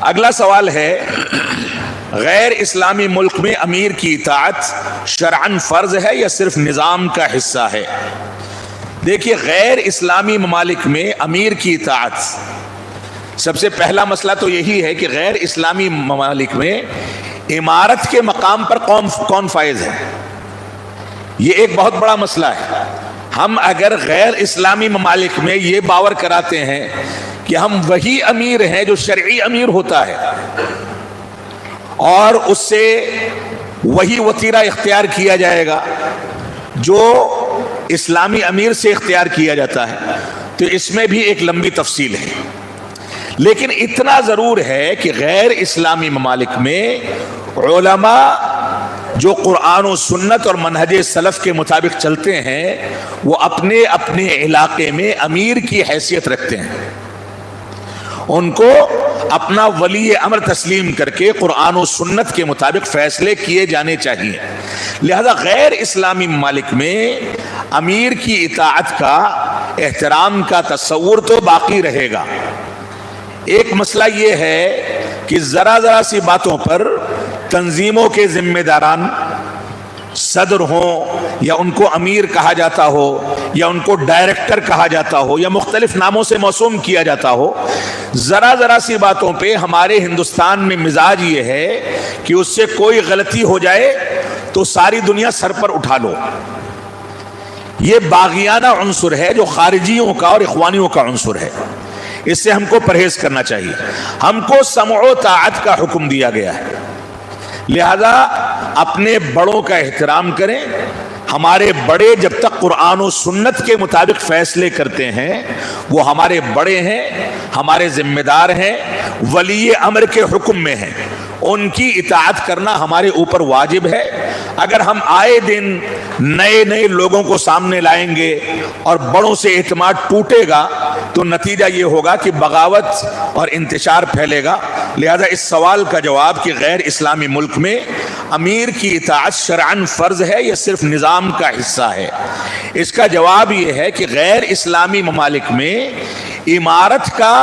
اگلا سوال ہے، غیر اسلامی ملک میں امیر کی اطاعت شرعاً فرض ہے یا صرف نظام کا حصہ ہے؟ دیکھیے، غیر اسلامی ممالک میں امیر کی اطاعت، سب سے پہلا مسئلہ تو یہی ہے کہ غیر اسلامی ممالک میں امارت کے مقام پر کون فائز ہے؟ یہ ایک بہت بڑا مسئلہ ہے۔ ہم اگر غیر اسلامی ممالک میں یہ باور کراتے ہیں کہ ہم وہی امیر ہیں جو شرعی امیر ہوتا ہے اور اس سے وہی وتیرہ اختیار کیا جائے گا جو اسلامی امیر سے اختیار کیا جاتا ہے، تو اس میں بھی ایک لمبی تفصیل ہے۔ لیکن اتنا ضرور ہے کہ غیر اسلامی ممالک میں علماء جو قرآن و سنت اور منہج سلف کے مطابق چلتے ہیں وہ اپنے اپنے علاقے میں امیر کی حیثیت رکھتے ہیں، ان کو اپنا ولی امر تسلیم کر کے قرآن و سنت کے مطابق فیصلے کیے جانے چاہیے۔ لہذا غیر اسلامی ممالک میں امیر کی اطاعت کا، احترام کا تصور تو باقی رہے گا۔ ایک مسئلہ یہ ہے کہ ذرا سی باتوں پر تنظیموں کے ذمہ داران، صدر ہوں یا ان کو امیر کہا جاتا ہو یا ان کو ڈائریکٹر کہا جاتا ہو یا مختلف ناموں سے موسوم کیا جاتا ہو، ذرا سی باتوں پہ ہمارے ہندوستان میں مزاج یہ ہے کہ اس سے کوئی غلطی ہو جائے تو ساری دنیا سر پر اٹھا لو۔ یہ باغیانہ عنصر ہے جو خارجیوں کا اور اخوانیوں کا عنصر ہے، اس سے ہم کو پرہیز کرنا چاہیے۔ ہم کو سمع و طاعت کا حکم دیا گیا ہے، لہذا اپنے بڑوں کا احترام کریں۔ ہمارے بڑے جب تک قرآن و سنت کے مطابق فیصلے کرتے ہیں وہ ہمارے بڑے ہیں، ہمارے ذمہ دار ہیں، ولی امر کے حکم میں ہیں، ان کی اطاعت کرنا ہمارے اوپر واجب ہے۔ اگر ہم آئے دن نئے لوگوں کو سامنے لائیں گے اور بڑوں سے اعتماد ٹوٹے گا تو نتیجہ یہ ہوگا کہ بغاوت اور انتشار پھیلے گا۔ لہذا اس سوال کا جواب کہ غیر اسلامی ملک میں امیر کی اطاعت شرعاً فرض ہے یا صرف نظام کا حصہ ہے، اس کا جواب یہ ہے کہ غیر اسلامی ممالک میں امارت کا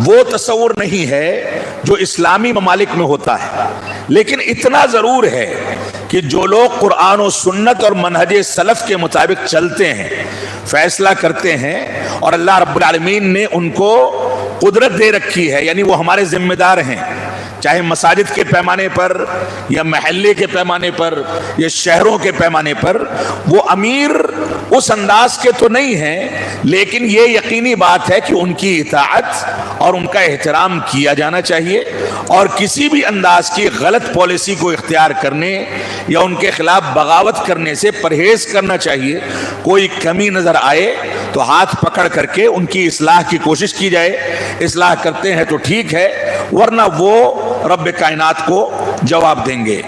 وہ تصور نہیں ہے جو اسلامی ممالک میں ہوتا ہے، لیکن اتنا ضرور ہے کہ جو لوگ قرآن و سنت اور منہج سلف کے مطابق چلتے ہیں، فیصلہ کرتے ہیں، اور اللہ رب العالمین نے ان کو قدرت دے رکھی ہے، یعنی وہ ہمارے ذمہ دار ہیں، چاہے مساجد کے پیمانے پر یا محلے کے پیمانے پر یا شہروں کے پیمانے پر، وہ امیر اس انداز کے تو نہیں ہیں، لیکن یہ یقینی بات ہے کہ ان کی اطاعت اور ان کا احترام کیا جانا چاہیے، اور کسی بھی انداز کی غلط پالیسی کو اختیار کرنے یا ان کے خلاف بغاوت کرنے سے پرہیز کرنا چاہیے۔ کوئی کمی نظر آئے تو ہاتھ پکڑ کر کے ان کی اصلاح کی کوشش کی جائے، اصلاح کرتے ہیں تو ٹھیک ہے، ورنہ وہ رب کائنات کو جواب دیں گے۔